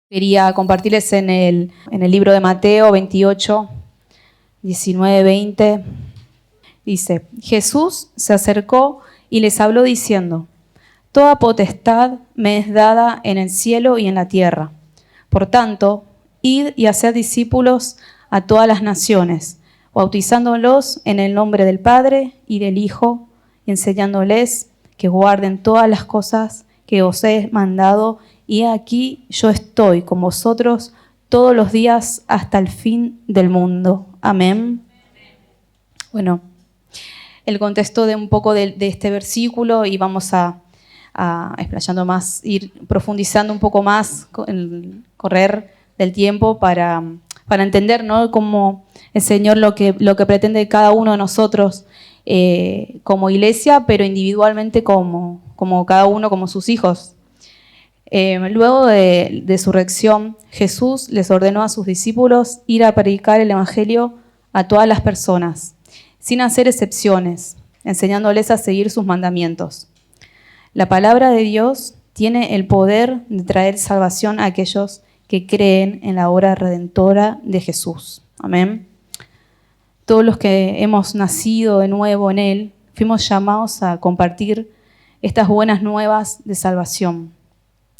Quería compartirles en el libro de Mateo 28, 19, 20. Dice: Jesús se acercó y les habló diciendo: Toda potestad me es dada en el cielo y en la tierra. Por tanto, id y haced discípulos a todas las naciones, bautizándolos en el nombre del Padre y del Hijo, y enseñándoles que guarden todas las cosas que os he mandado, y aquí yo estoy con vosotros todos los días hasta el fin del mundo. Amén. Bueno, el contexto de un poco de este versículo, y vamos a explayando más, ir profundizando un poco más con el correr del tiempo para entender, ¿no?, cómo el Señor lo que pretende de cada uno de nosotros como iglesia, pero individualmente como cada uno, como sus hijos. Luego de su resurrección, Jesús les ordenó a sus discípulos ir a predicar el Evangelio a todas las personas, sin hacer excepciones, enseñándoles a seguir sus mandamientos. La palabra de Dios tiene el poder de traer salvación a aquellos que creen en la obra redentora de Jesús. Amén. Todos los que hemos nacido de nuevo en Él, fuimos llamados a compartir estas buenas nuevas de salvación.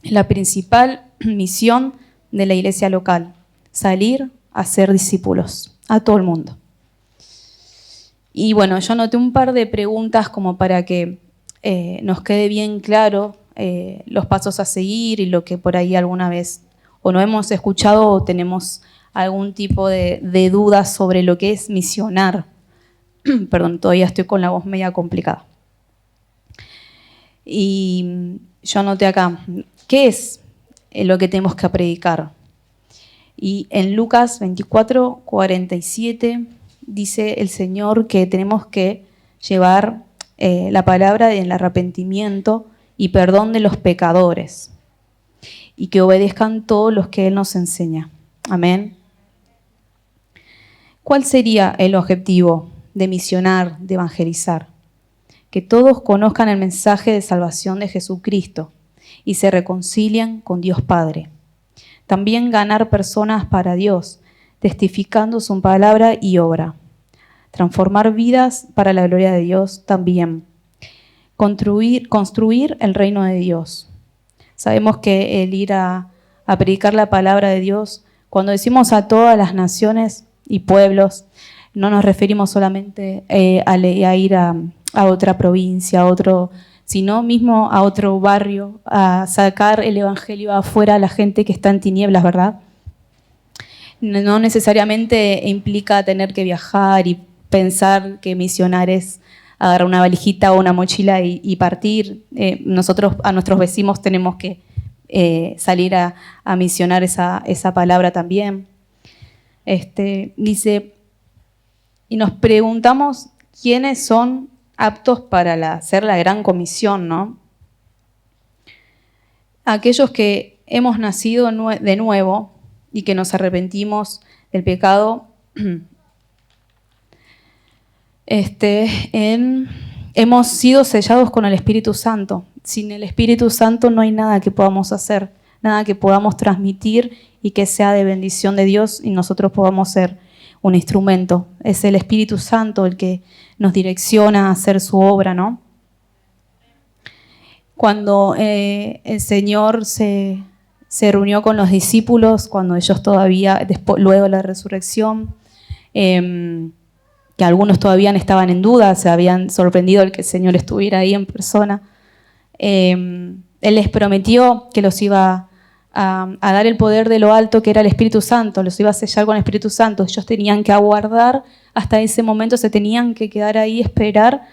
Es la principal misión de la iglesia local: salir a ser discípulos a todo el mundo. Y bueno, yo anoté un par de preguntas como para que nos quede bien claro los pasos a seguir y lo que por ahí alguna vez o no hemos escuchado o tenemos algún tipo de duda sobre lo que es misionar. Perdón, todavía estoy con la voz media complicada. Y yo anoté acá: ¿qué es lo que tenemos que predicar? Y en Lucas 24, 47 dice el Señor que tenemos que llevar la palabra del arrepentimiento y perdón de los pecadores, y que obedezcan todos los que Él nos enseña. Amén. ¿Cuál sería el objetivo de misionar, de evangelizar? Que todos conozcan el mensaje de salvación de Jesucristo y se reconcilian con Dios Padre. También ganar personas para Dios, testificando su palabra y obra. Transformar vidas para la gloria de Dios también. Construir el reino de Dios. Sabemos que el ir a predicar la palabra de Dios, cuando decimos a todas las naciones y pueblos, no nos referimos solamente a ir a otra provincia, a otro, sino mismo a otro barrio, a sacar el evangelio afuera a la gente que está en tinieblas, ¿verdad? No necesariamente implica tener que viajar y pensar que misionar es agarrar una valijita o una mochila y partir. Nosotros a nuestros vecinos tenemos que salir a misionar esa palabra también. Dice, y nos preguntamos quiénes son aptos para hacer la gran comisión, ¿no? Aquellos que hemos nacido de nuevo y que nos arrepentimos del pecado, hemos sido sellados con el Espíritu Santo. Sin el Espíritu Santo no hay nada que podamos hacer, nada que podamos transmitir y que sea de bendición de Dios y nosotros podamos ser un instrumento. Es el Espíritu Santo el que nos direcciona a hacer su obra, ¿no? Cuando el Señor se reunió con los discípulos, cuando ellos todavía, luego de la resurrección, que algunos todavía estaban en duda, se habían sorprendido el que el Señor estuviera ahí en persona, Él les prometió que los iba a dar el poder de lo alto, que era el Espíritu Santo, los iba a sellar con el Espíritu Santo. Ellos tenían que aguardar hasta ese momento, se tenían que quedar ahí, esperar,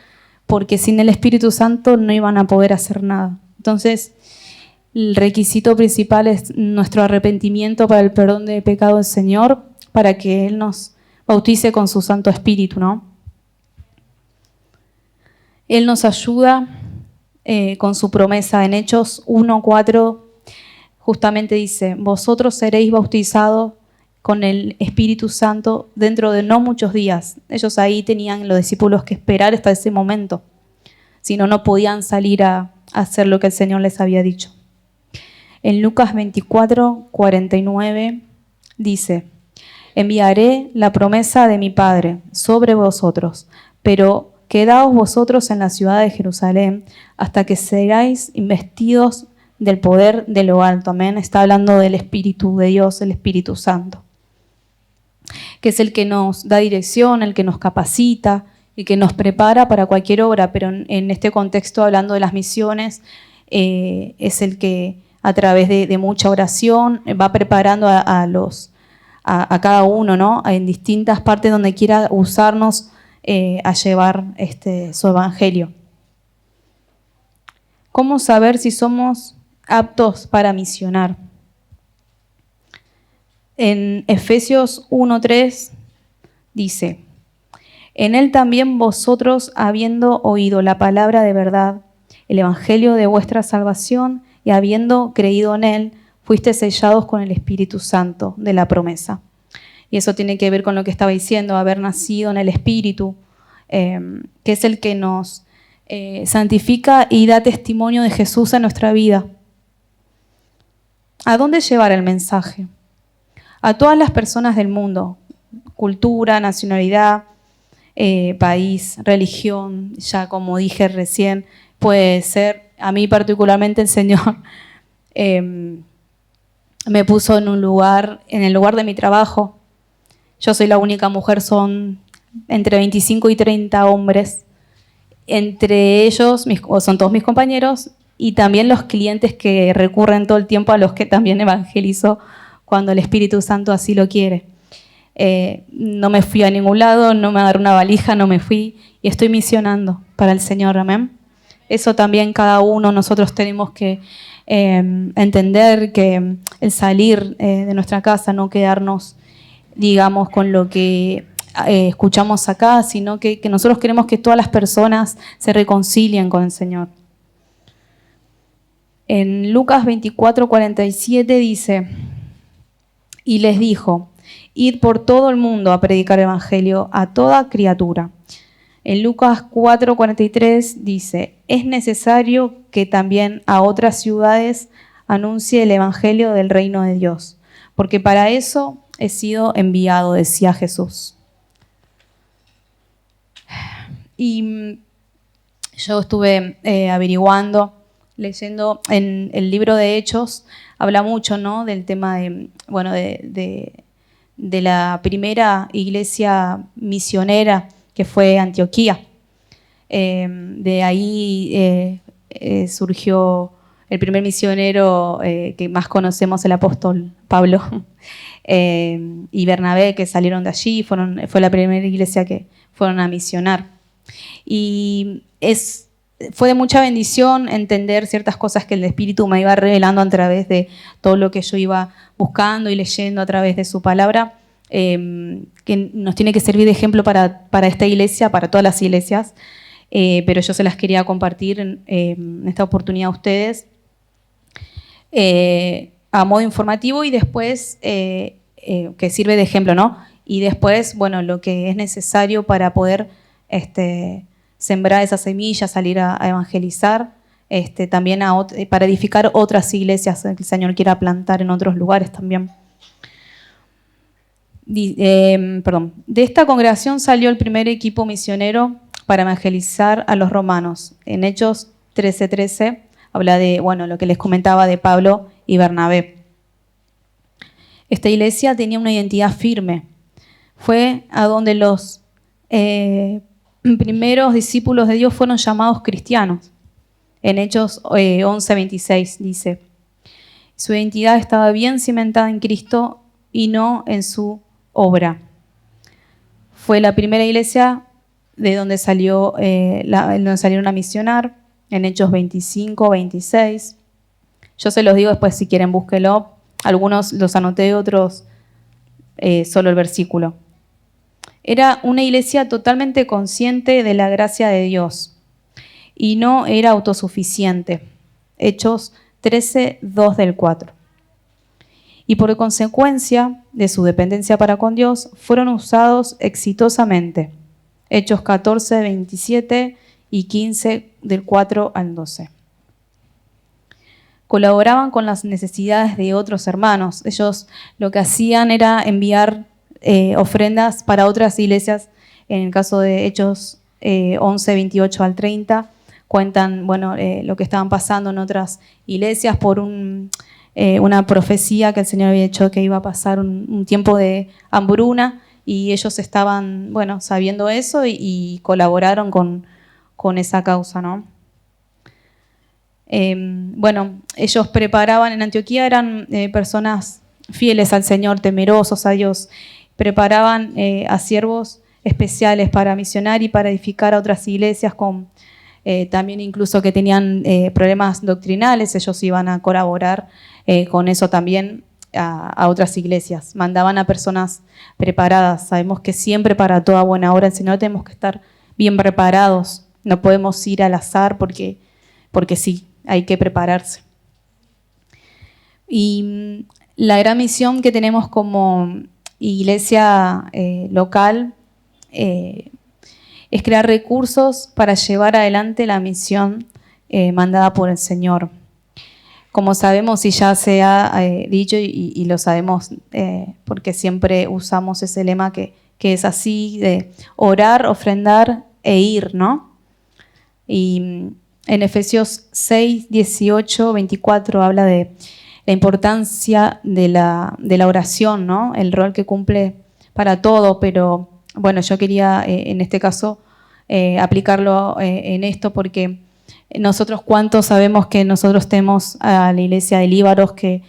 porque sin el Espíritu Santo no iban a poder hacer nada. Entonces, el requisito principal es nuestro arrepentimiento para el perdón de pecado del Señor, para que Él nos bautice con su Santo Espíritu, ¿no? Él nos ayuda con su promesa. En Hechos 1:4 justamente dice: vosotros seréis bautizados con el Espíritu Santo dentro de no muchos días. Ellos ahí tenían, los discípulos, que esperar hasta ese momento. Si no, no podían salir a hacer lo que el Señor les había dicho. En Lucas 24, 49 dice: enviaré la promesa de mi Padre sobre vosotros, pero quedaos vosotros en la ciudad de Jerusalén hasta que seáis investidos del poder de lo alto. Amén. Está hablando del Espíritu de Dios, el Espíritu Santo, que es el que nos da dirección, el que nos capacita, el que nos prepara para cualquier obra, pero en este contexto, hablando de las misiones, es el que a través de mucha oración va preparando a cada uno, ¿no? En distintas partes donde quiera usarnos a llevar su evangelio. ¿Cómo saber si somos aptos para misionar? En Efesios 1:3 dice: en él también vosotros, habiendo oído la palabra de verdad, el evangelio de vuestra salvación, y habiendo creído en él, fuiste sellados con el Espíritu Santo de la promesa. Y eso tiene que ver con lo que estaba diciendo, haber nacido en el Espíritu, que es el que nos santifica y da testimonio de Jesús en nuestra vida. ¿A dónde llevar el mensaje? A todas las personas del mundo, cultura, nacionalidad, país, religión, ya como dije recién, puede ser, a mí particularmente el Señor me puso en el lugar de mi trabajo. Yo soy la única mujer, son entre 25 y 30 hombres. Entre ellos son todos mis compañeros y también los clientes que recurren todo el tiempo, a los que también evangelizo cuando el Espíritu Santo así lo quiere. No me fui a ningún lado, no me agarré una valija, no me fui y estoy misionando para el Señor, amén. Eso también cada uno nosotros tenemos que entender, que el salir de nuestra casa, no quedarnos, digamos, con lo que escuchamos acá, sino que nosotros queremos que todas las personas se reconcilien con el Señor. En Lucas 24, 47 dice: y les dijo: id por todo el mundo a predicar el evangelio a toda criatura. En Lucas 4, 43 dice: es necesario que también a otras ciudades anuncie el evangelio del reino de Dios, porque para eso he sido enviado, decía Jesús. Y yo estuve averiguando, leyendo en el libro de Hechos, habla mucho, ¿no?, del tema de la primera iglesia misionera que fue Antioquía. De ahí surgió el primer misionero que más conocemos, el apóstol Pablo y Bernabé, que salieron de allí, fue la primera iglesia que fueron a misionar. Y fue de mucha bendición entender ciertas cosas que el Espíritu me iba revelando a través de todo lo que yo iba buscando y leyendo a través de su palabra, que nos tiene que servir de ejemplo para esta iglesia, para todas las iglesias, pero yo se las quería compartir en esta oportunidad a ustedes a modo informativo y después que sirve de ejemplo, ¿no? Y después, bueno, lo que es necesario para poder sembrar esas semillas, salir a evangelizar, también para edificar otras iglesias que el Señor quiera plantar en otros lugares también. De esta congregación salió el primer equipo misionero para evangelizar a los romanos. En Hechos 13:13 habla de, bueno, lo que les comentaba de Pablo y Bernabé. Esta iglesia tenía una identidad firme. Fue a donde los primeros discípulos de Dios fueron llamados cristianos. En Hechos 11:26 dice: su identidad estaba bien cimentada en Cristo y no en su obra. Fue la primera iglesia de donde donde salieron a misionar, en Hechos 25-26. Yo se los digo después, si quieren búsquenlo. Algunos los anoté, otros solo el versículo. Era una iglesia totalmente consciente de la gracia de Dios y no era autosuficiente. Hechos 13:2-4. Y por consecuencia de su dependencia para con Dios, fueron usados exitosamente. Hechos 14:27 y 15, del 4 al 12. colaboraban con las necesidades de otros hermanos. Ellos lo que hacían era enviar ofrendas para otras iglesias. En el caso de Hechos 11, 28 al 30, cuentan lo que estaban pasando en otras iglesias por una profecía que el Señor había hecho que iba a pasar un tiempo de hambruna, y ellos estaban sabiendo eso y colaboraron con esa causa, ¿no? Ellos preparaban en Antioquía, eran personas fieles al Señor, temerosos a Dios, preparaban a siervos especiales para misionar y para edificar a otras iglesias, también incluso que tenían problemas doctrinales. Ellos iban a colaborar con eso también a otras iglesias. Mandaban a personas preparadas. Sabemos que siempre para toda buena obra el Señor tenemos que estar bien preparados. No podemos ir al azar porque sí, hay que prepararse. Y la gran misión que tenemos como iglesia local es crear recursos para llevar adelante la misión mandada por el Señor. Como sabemos y ya se ha dicho y lo sabemos porque siempre usamos ese lema que es así, de orar, ofrendar e ir, ¿no? Y en Efesios 6, 18, 24 habla de la importancia de la oración, ¿no? El rol que cumple para todo, pero yo quería en este caso aplicarlo en esto, porque nosotros cuántos sabemos que nosotros tenemos a la iglesia de Líbaros que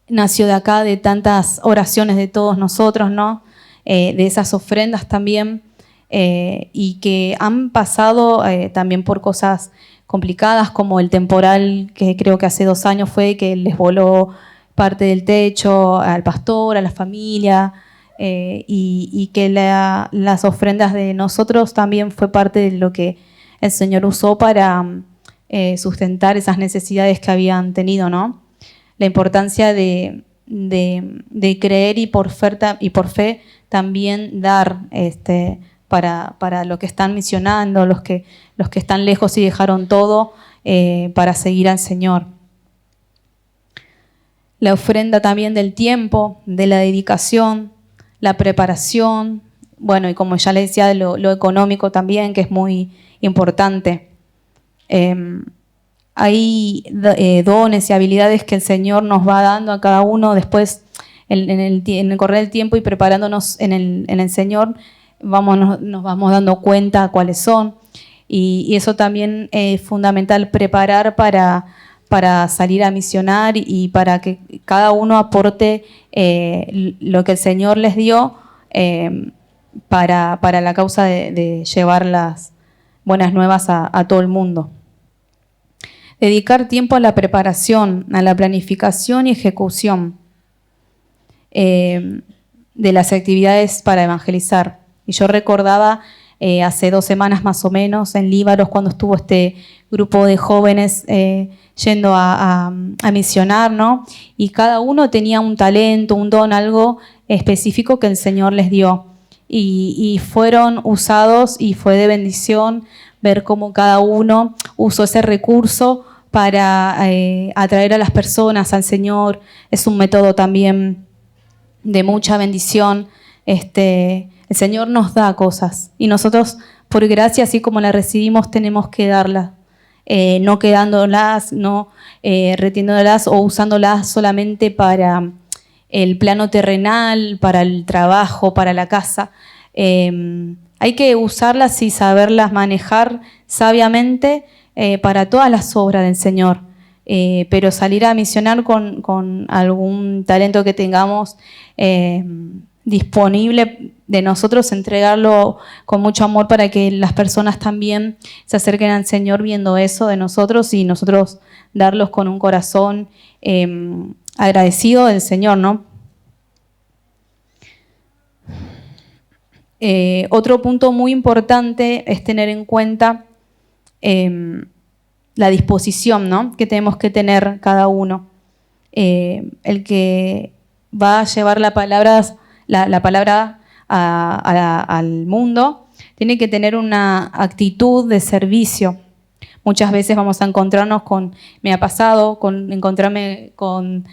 nació de acá, de tantas oraciones de todos nosotros, ¿no? De esas ofrendas también, y que han pasado también por cosas complicadas, como el temporal que creo que hace 2 años fue, que les voló parte del techo al pastor, a la familia, y que las ofrendas de nosotros también fue parte de lo que el Señor usó para sustentar esas necesidades que habían tenido, ¿no? La importancia de creer y por fe también dar para los que están misionando, los que están lejos y dejaron todo para seguir al Señor. La ofrenda también del tiempo, de la dedicación, la preparación, y como ya les decía, de lo económico también, que es muy importante. Hay dones y habilidades que el Señor nos va dando a cada uno después en el correr del tiempo, y preparándonos en el Señor nos vamos dando cuenta cuáles son, y eso también es fundamental, preparar para salir a misionar y para que cada uno aporte lo que el Señor les dio para la causa de llevar las buenas nuevas a todo el mundo. Dedicar tiempo a la preparación, a la planificación y ejecución de las actividades para evangelizar. Y yo recordaba hace 2 semanas más o menos en Líbaros, cuando estuvo este grupo de jóvenes yendo a misionar, ¿no? Y cada uno tenía un talento, un don, algo específico que el Señor les dio. Y fueron usados, y fue de bendición ver cómo cada uno usó ese recurso para atraer a las personas al Señor. Es un método también de mucha bendición. El Señor nos da cosas y nosotros, por gracia, así como la recibimos, tenemos que darlas, no quedándolas, no reteniéndolas o usándolas solamente para el plano terrenal, para el trabajo, para la casa. Hay que usarlas y saberlas manejar sabiamente para todas las obras del Señor. Pero salir a misionar con algún talento que tengamos disponible de nosotros, entregarlo con mucho amor para que las personas también se acerquen al Señor viendo eso de nosotros, y nosotros darlos con un corazón agradecido del Señor, ¿no? Otro punto muy importante es tener en cuenta la disposición, ¿no?, que tenemos que tener cada uno. El que va a llevar la palabra al mundo tiene que tener una actitud de servicio, Muchas veces vamos a encontrarnos con, me ha pasado, con encontrarme con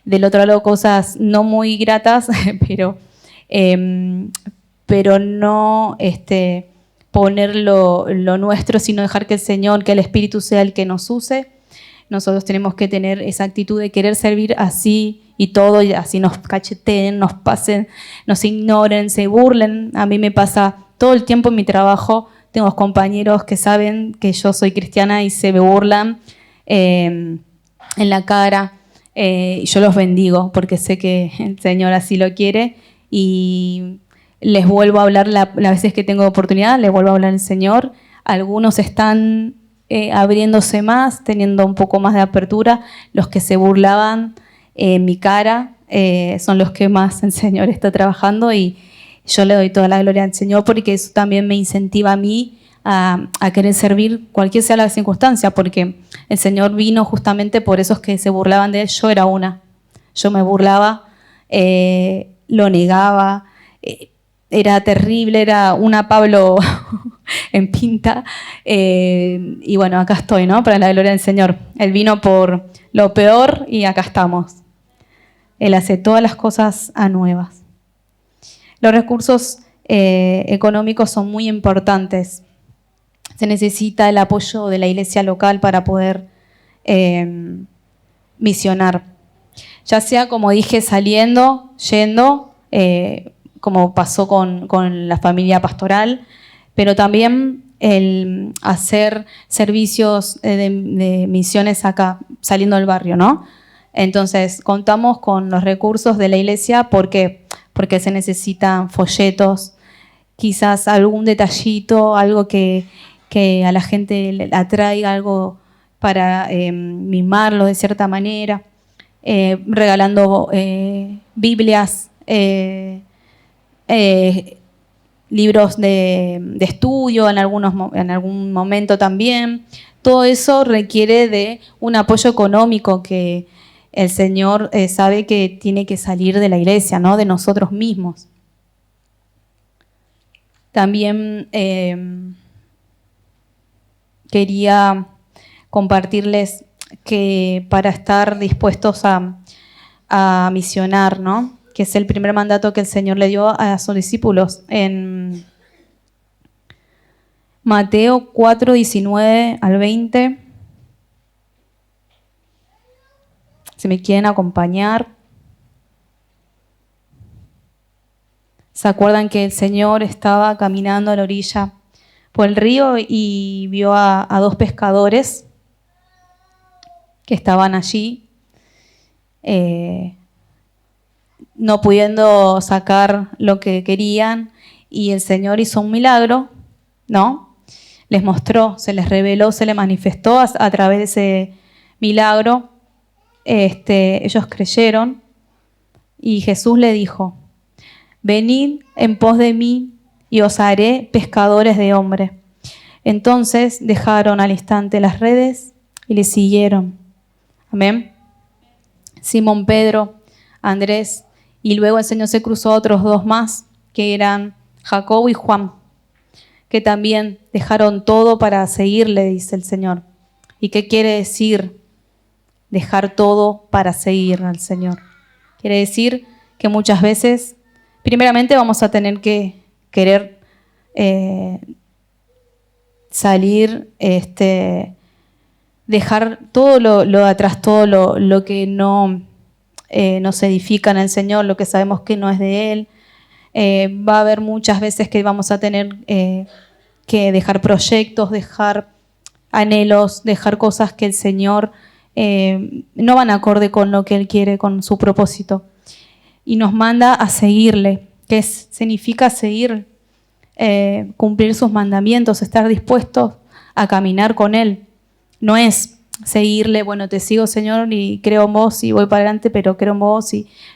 del otro lado cosas no muy gratas, pero no poner lo nuestro, sino dejar que el Señor, que el Espíritu sea el que nos use. Nosotros tenemos que tener esa actitud de querer servir así y todo, y así nos cacheteen, nos pasen, nos ignoren, se burlen. A mí me pasa todo el tiempo en mi trabajo, tengo compañeros que saben que yo soy cristiana y se me burlan en la cara. Yo los bendigo porque sé que el Señor así lo quiere y les vuelvo a hablar las veces que tengo oportunidad, les vuelvo a hablar al Señor. Algunos están abriéndose más, teniendo un poco más de apertura. Los que se burlaban en mi cara son los que más el Señor está trabajando y yo le doy toda la gloria al Señor porque eso también me incentiva a mí a querer servir cualquier sea la circunstancia, porque el Señor vino justamente por esos que se burlaban de Él. Yo era una. Yo me burlaba, lo negaba, era terrible, era una Pablo en pinta. Y bueno, acá estoy, ¿no? Para la gloria del Señor. Él vino por lo peor y acá estamos. Él hace todas las cosas a nuevas. Los recursos económicos son muy importantes. Se necesita el apoyo de la iglesia local para poder misionar. Ya sea, como dije, saliendo, yendo, como pasó con la familia pastoral, pero también el hacer servicios de misiones acá, saliendo del barrio, ¿no? Entonces, contamos con los recursos de la iglesia porque se necesitan folletos, quizás algún detallito, algo que a la gente le atraiga, algo para mimarlo de cierta manera, regalando Biblias, libros de estudio en algún momento también. Todo eso requiere de un apoyo económico que el Señor sabe que tiene que salir de la iglesia, ¿no? De nosotros mismos. También quería compartirles que para estar dispuestos a misionar, ¿no? Que es el primer mandato que el Señor le dio a sus discípulos en Mateo 4, 19 al 20. Si me quieren acompañar. ¿Se acuerdan que el Señor estaba caminando a la orilla por el río y vio a dos pescadores que estaban allí, no pudiendo sacar lo que querían, y el Señor hizo un milagro, ¿no? Les mostró, se les reveló, se les manifestó a través de ese milagro. Ellos creyeron y Jesús le dijo: venid en pos de mí y os haré pescadores de hombres. Entonces dejaron al instante las redes y le siguieron. Amén. Simón Pedro, Andrés, y luego el Señor se cruzó a otros dos más, que eran Jacobo y Juan, que también dejaron todo para seguirle, dice el Señor. ¿Y qué quiere decir dejar todo para seguir al Señor? Quiere decir que muchas veces, primeramente, vamos a tener que querer salir, dejar todo lo de atrás, todo lo que no nos edifica en el Señor, lo que sabemos que no es de Él. Va a haber muchas veces que vamos a tener que dejar proyectos, dejar anhelos, dejar cosas que el Señor no van acorde con lo que Él quiere, con su propósito. Y nos manda a seguirle, que significa seguir, cumplir sus mandamientos, estar dispuestos a caminar con Él. No es seguirle, bueno, te sigo, Señor, y creo en vos y voy para adelante, pero creo en vos.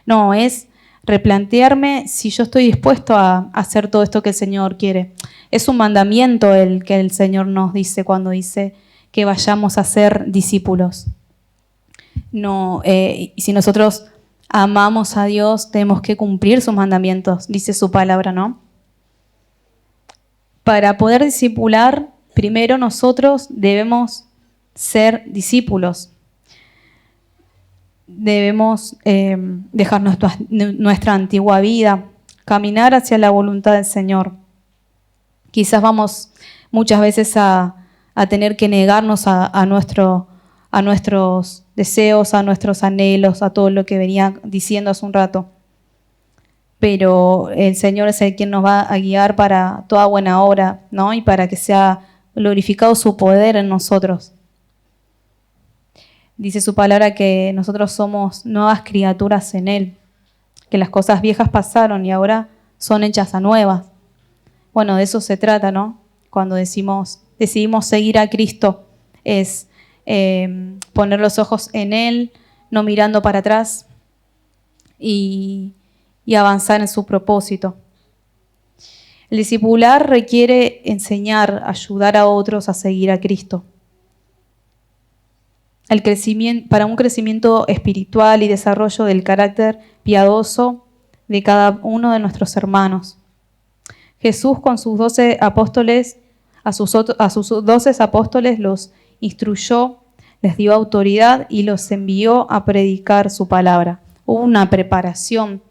No, es replantearme si yo estoy dispuesto a hacer todo esto que el Señor quiere. Es un mandamiento el que el Señor nos dice cuando dice que vayamos a ser discípulos. No, si nosotros amamos a Dios, tenemos que cumplir sus mandamientos, dice su palabra, ¿no? Para poder discipular, primero nosotros debemos ser discípulos. Debemos dejar nuestra antigua vida, caminar hacia la voluntad del Señor. Quizás vamos muchas veces a tener que negarnos a nuestros deseos, a nuestros anhelos, a todo lo que venía diciendo hace un rato. Pero el Señor es el quien nos va a guiar para toda buena obra, ¿no? Y para que sea glorificado su poder en nosotros. Dice su palabra que nosotros somos nuevas criaturas en Él, que las cosas viejas pasaron y ahora son hechas a nuevas. Bueno, de eso se trata, ¿no? Cuando decidimos seguir a Cristo, es poner los ojos en Él, no mirando para atrás y avanzar en su propósito. El discipular requiere enseñar, ayudar a otros a seguir a Cristo. Para un crecimiento espiritual y desarrollo del carácter piadoso de cada uno de nuestros hermanos. Jesús con sus 12 apóstoles, a sus 12 apóstoles los instruyó, les dio autoridad y los envió a predicar su palabra. Hubo una preparación,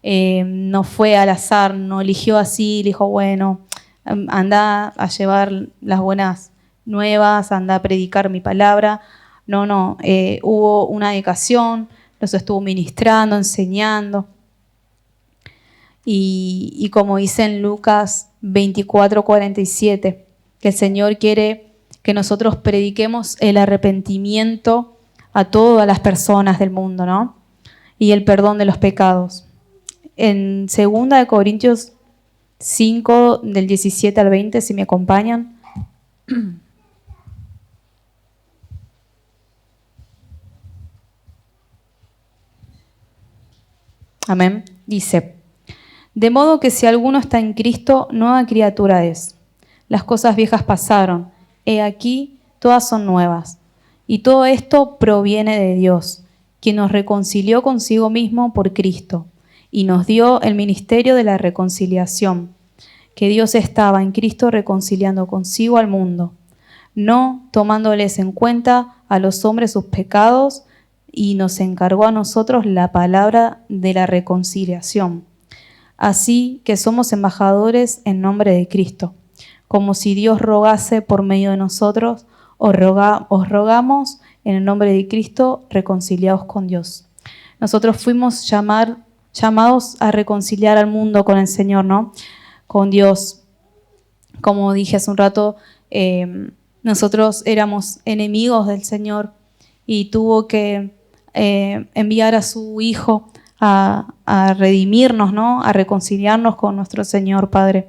no fue al azar, no eligió así, dijo, bueno, anda a llevar las buenas nuevas, anda a predicar mi palabra. No, hubo una dedicación, los estuvo ministrando, enseñando. Y como dice en Lucas 24:47, que el Señor quiere que nosotros prediquemos el arrepentimiento a todas las personas del mundo, ¿no? Y el perdón de los pecados. En 2 Corintios 5, del 17 al 20, si me acompañan. Amén. Dice, de modo que si alguno está en Cristo, nueva criatura es. Las cosas viejas pasaron, he aquí, todas son nuevas. Y todo esto proviene de Dios, quien nos reconcilió consigo mismo por Cristo, y nos dio el ministerio de la reconciliación, que Dios estaba en Cristo reconciliando consigo al mundo, no tomándoles en cuenta a los hombres sus pecados, y nos encargó a nosotros la palabra de la reconciliación. Así que somos embajadores en nombre de Cristo, como si Dios rogase por medio de nosotros, os rogamos en el nombre de Cristo, reconciliados con Dios. Nosotros fuimos llamados a reconciliar al mundo con el Señor, ¿no? Con Dios. Como dije hace un rato, nosotros éramos enemigos del Señor y tuvo que enviar a su Hijo a redimirnos, ¿no? A reconciliarnos con nuestro Señor Padre.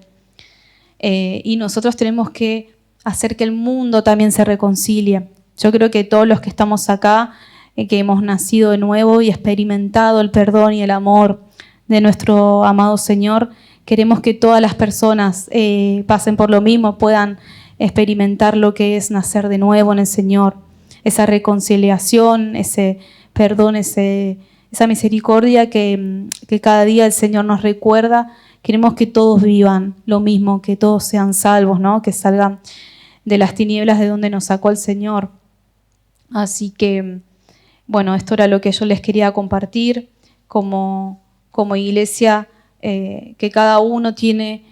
Y nosotros tenemos que hacer que el mundo también se reconcilie. Yo creo que todos los que estamos acá, que hemos nacido de nuevo y experimentado el perdón y el amor de nuestro amado Señor, queremos que todas las personas pasen por lo mismo, puedan experimentar lo que es nacer de nuevo en el Señor, esa reconciliación, ese perdón, esa misericordia que cada día el Señor nos recuerda. Queremos que todos vivan lo mismo, que todos sean salvos, ¿no? Que salgan de las tinieblas de donde nos sacó el Señor. Así que, bueno, esto era lo que yo les quería compartir como iglesia, que cada uno tiene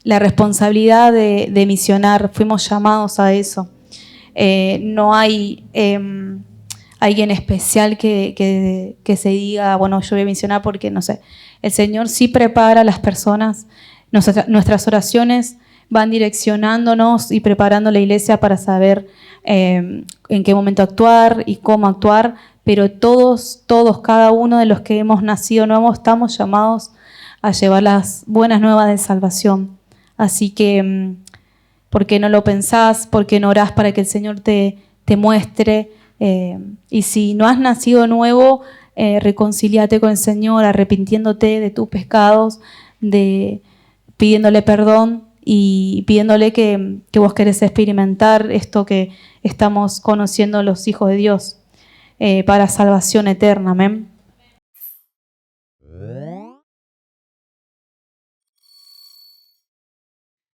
la responsabilidad de misionar. Fuimos llamados a eso. No hay alguien especial que se diga, bueno, yo voy a misionar porque, no sé. El Señor sí prepara a las personas. Nuestras oraciones van direccionándonos y preparando la iglesia para saber en qué momento actuar y cómo actuar, pero todos, cada uno de los que hemos nacido nuevos, estamos llamados a llevar las buenas nuevas de salvación. Así que, ¿por qué no lo pensás? ¿Por qué no orás para que el Señor te muestre? Y si no has nacido nuevo, reconcíliate con el Señor, arrepintiéndote de tus pecados, pidiéndole perdón y pidiéndole que vos querés experimentar esto que estamos conociendo los hijos de Dios para salvación eterna. Amén.